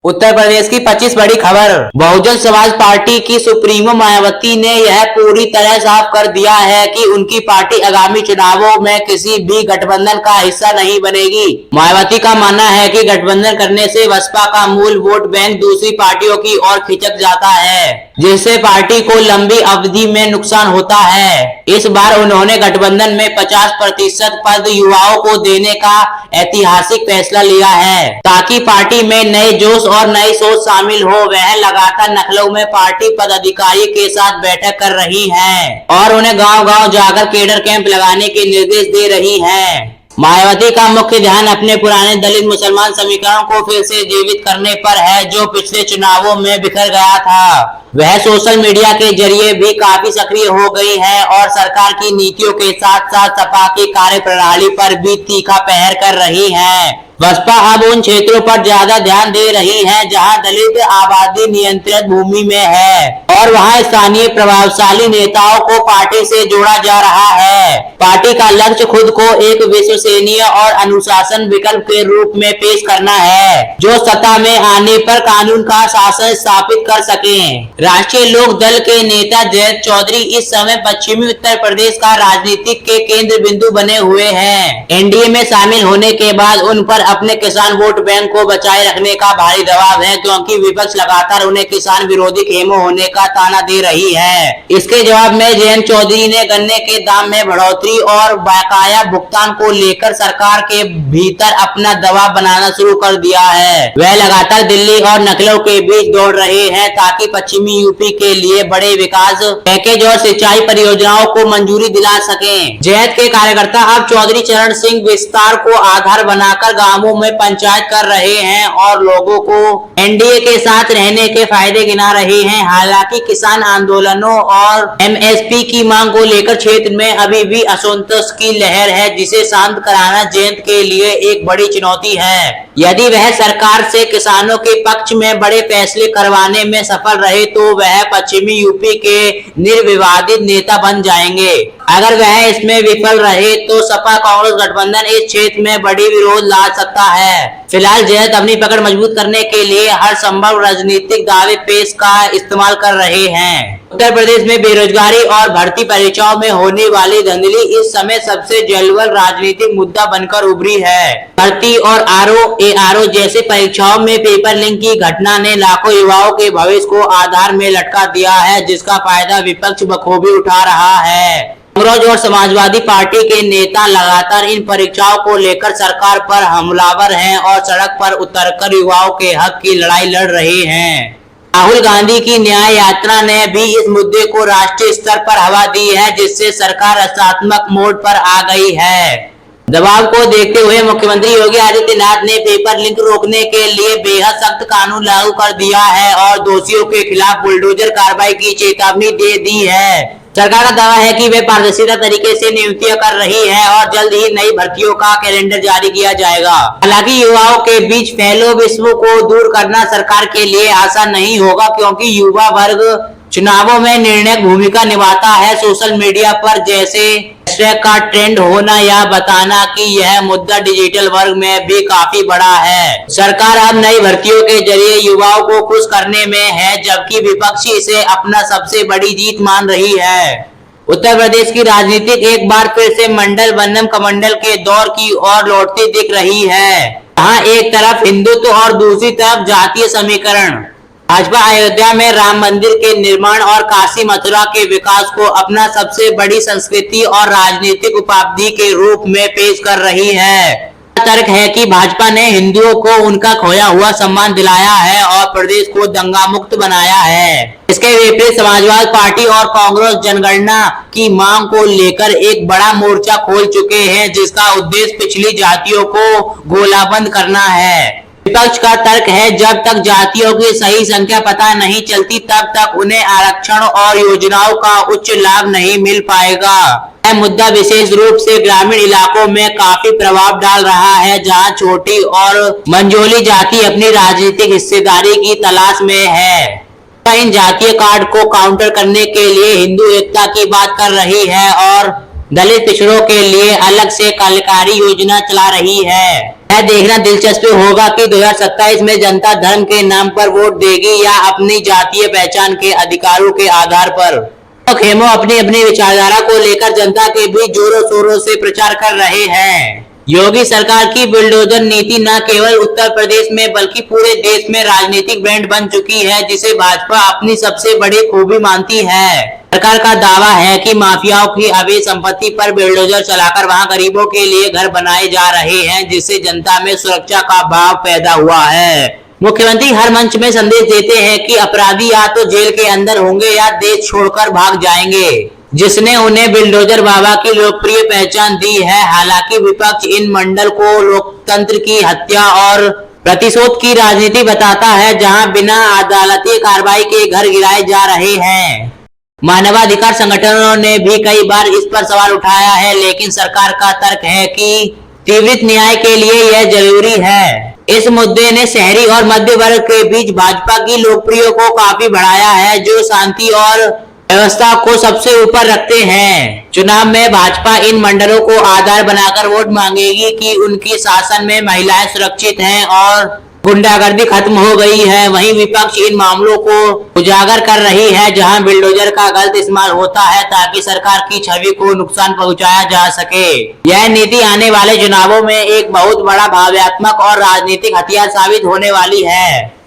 उत्तर प्रदेश की 25 बड़ी खबर। बहुजन समाज पार्टी की सुप्रीमो मायावती ने यह पूरी तरह साफ कर दिया है कि उनकी पार्टी आगामी चुनावों में किसी भी गठबंधन का हिस्सा नहीं बनेगी। मायावती का मानना है कि गठबंधन करने से बसपा का मूल वोट बैंक दूसरी पार्टियों की ओर खिसक जाता है, जिससे पार्टी को लंबी अवधि में नुकसान होता है। इस बार उन्होंने गठबंधन में 50% पद युवाओं को देने का ऐतिहासिक फैसला लिया है, ताकि पार्टी में नए जोश और नई सोच शामिल हो। वह लगातार लखनऊ में पार्टी पदाधिकारी के साथ बैठक कर रही हैं और उन्हें गांव-गांव जाकर केडर कैंप लगाने के निर्देश दे रही हैं। मायावती का मुख्य ध्यान अपने पुराने दलित मुसलमान समीकरण को फिर से जीवित करने पर है, जो पिछले चुनावों में बिखर गया था। वह सोशल मीडिया के जरिए भी काफी सक्रिय हो गई है और सरकार की नीतियों के साथ साथ सपा की कार्यप्रणाली पर भी तीखा पहर कर रही है। बसपा अब उन क्षेत्रों पर ज्यादा ध्यान दे रही है जहां दलित आबादी नियंत्रित भूमि में है और वहां स्थानीय प्रभावशाली नेताओं को पार्टी से जोड़ा जा रहा है। पार्टी का लक्ष्य खुद को एक विश्वसनीय और अनुशासन विकल्प के रूप में पेश करना है, जो सत्ता में आने पर कानून का शासन स्थापित कर सके। राष्ट्रीय लोक दल के नेता जयंत चौधरी इस समय पश्चिमी उत्तर प्रदेश का राजनीतिक के केंद्र बिंदु बने हुए हैं। एनडीए में शामिल होने के बाद उन पर अपने किसान वोट बैंक को बचाए रखने का भारी दबाव है, क्योंकि विपक्ष लगातार उन्हें किसान विरोधी खेमों होने का ताना दे रही है। इसके जवाब में जयंत चौधरी ने गन्ने के दाम में बढ़ोतरी और बकाया भुगतान को लेकर सरकार के भीतर अपना दबाव बनाना शुरू कर दिया है। वह लगातार दिल्ली और लखनऊ के बीच दौड़ रहे हैं ताकि पश्चिमी यूपी के लिए बड़े विकास पैकेज और सिंचाई परियोजनाओं को मंजूरी दिला सकें। जयंत के कार्यकर्ता अब चौधरी चरण सिंह विस्तार को आधार बनाकर गांवों में पंचायत कर रहे हैं और लोगों को एनडीए के साथ रहने के फायदे गिना रहे हैं। हालांकि किसान आंदोलनों और एमएसपी की मांग को लेकर क्षेत्र में अभी भी असंतोष की लहर है, जिसे शांत कराना जयंत के लिए एक बड़ी चुनौती है। यदि वह सरकार से किसानों के पक्ष में बड़े फैसले करवाने में सफल रहे तो वह पश्चिमी यूपी के निर्विवादित नेता बन जाएंगे। अगर वह इसमें विफल रहे तो सपा कांग्रेस गठबंधन इस क्षेत्र में बड़ी विरोध ला सकता है। फिलहाल जयंत अपनी पकड़ मजबूत करने के लिए हर संभव राजनीतिक दावे पेश का इस्तेमाल कर रहे हैं। उत्तर प्रदेश में बेरोजगारी और भर्ती परीक्षाओं में होने वाली धांधली इस समय सबसे ज्वलंत राजनीतिक मुद्दा बनकर उभरी है। भर्ती और आरओ जैसे परीक्षाओं में पेपर लीक की घटना ने लाखों युवाओं के भविष्य को आधार में लटका दिया है, जिसका फायदा विपक्ष बखूबी उठा रहा है। कांग्रेस और समाजवादी पार्टी के नेता लगातार इन परीक्षाओं को लेकर सरकार पर हमलावर हैं और सड़क पर उतरकर युवाओं के हक की लड़ाई लड़ रहे हैं। राहुल गांधी की न्याय यात्रा ने भी इस मुद्दे को राष्ट्रीय स्तर पर हवा दी है, जिससे सरकार रचनात्मक मोड पर आ गई है। दबाव को देखते हुए मुख्यमंत्री योगी आदित्यनाथ ने पेपर लीक रोकने के लिए बेहद सख्त कानून लागू कर दिया है और दोषियों के खिलाफ बुलडोजर कार्रवाई की चेतावनी दे दी है। सरकार का दावा है कि वे पारदर्शिता तरीके से नियुक्तियां कर रही है और जल्द ही नई भर्तियों का कैलेंडर जारी किया जाएगा। हालांकि युवाओं के बीच फैलो विश्व को दूर करना सरकार के लिए आसान नहीं होगा, क्योंकि युवा वर्ग चुनावों में निर्णायक भूमिका निभाता है। सोशल मीडिया पर जैसे हैशटैग का ट्रेंड होना या बताना कि यह मुद्दा डिजिटल वर्ग में भी काफी बड़ा है। सरकार अब नई भर्तियों के जरिए युवाओं को खुश करने में है, जबकि विपक्ष इसे अपना सबसे बड़ी जीत मान रही है। उत्तर प्रदेश की राजनीति एक बार फिर से मंडल वनम कमंडल के दौर की ओर लौटती दिख रही है, जहाँ एक तरफ हिंदुत्व और दूसरी तरफ जातीय समीकरण। भाजपा अयोध्या में राम मंदिर के निर्माण और काशी मथुरा के विकास को अपना सबसे बड़ी संस्कृति और राजनीतिक उपलब्धि के रूप में पेश कर रही है। तर्क है कि भाजपा ने हिंदुओं को उनका खोया हुआ सम्मान दिलाया है और प्रदेश को दंगा मुक्त बनाया है। इसके विपरीत समाजवादी पार्टी और कांग्रेस जनगणना की मांग को लेकर एक बड़ा मोर्चा खोल चुके हैं, जिसका उद्देश्य पिछली जातियों को गोलाबंद करना है। विपक्ष का तर्क है, जब तक जातियों की सही संख्या पता नहीं चलती तब तक उन्हें आरक्षण और योजनाओं का उच्च लाभ नहीं मिल पाएगा। यह मुद्दा विशेष रूप से ग्रामीण इलाकों में काफी प्रभाव डाल रहा है, जहां छोटी और मंझोली जाति अपनी राजनीतिक हिस्सेदारी की तलाश में है। इन जातीय कार्ड को काउंटर करने के लिए हिंदू एकता की बात कर रही है और दलित पिछड़ों के लिए अलग से कल्याणकारी योजना चला रही है। यह देखना दिलचस्प होगा कि 2027 में जनता धर्म के नाम पर वोट देगी या अपनी जातीय पहचान के अधिकारों के आधार पर। तो खेमो अपनी अपनी विचारधारा को लेकर जनता के बीच जोरों शोरों से प्रचार कर रहे हैं। योगी सरकार की बुलडोजर नीति न केवल उत्तर प्रदेश में बल्कि पूरे देश में राजनीतिक ब्रांड बन चुकी है, जिसे भाजपा अपनी सबसे बड़ी खूबी मानती है। सरकार का दावा है कि माफियाओं की अवैध संपत्ति पर बुलडोजर चलाकर वहां गरीबों के लिए घर बनाए जा रहे हैं, जिससे जनता में सुरक्षा का भाव पैदा हुआ है। मुख्यमंत्री हर मंच में संदेश देते हैं कि अपराधी या तो जेल के अंदर होंगे या देश छोड़कर भाग जाएंगे, जिसने उन्हें बुलडोजर बाबा की लोकप्रिय पहचान दी है। हालांकि विपक्ष इन मंडल को लोकतंत्र की हत्या और प्रतिशोध की राजनीति बताता है, जहां बिना अदालती कार्रवाई के घर गिराए जा रहे हैं। मानवाधिकार संगठनों ने भी कई बार इस पर सवाल उठाया है, लेकिन सरकार का तर्क है कि त्वरित न्याय के लिए यह जरूरी है। इस मुद्दे ने शहरी और मध्य वर्ग के बीच भाजपा की लोकप्रियता को काफी बढ़ाया है, जो शांति और व्यवस्था को सबसे ऊपर रखते हैं। चुनाव में भाजपा इन मंडलों को आधार बनाकर वोट मांगेगी कि उनकी शासन में महिलाएं सुरक्षित हैं और गुंडागर्दी खत्म हो गई है। वहीं विपक्ष इन मामलों को उजागर कर रही है, जहां बुलडोजर का गलत इस्तेमाल होता है ताकि सरकार की छवि को नुकसान पहुंचाया जा सके। यह नीति आने वाले चुनावों में एक बहुत बड़ा भावनात्मक और राजनीतिक हथियार साबित होने वाली है।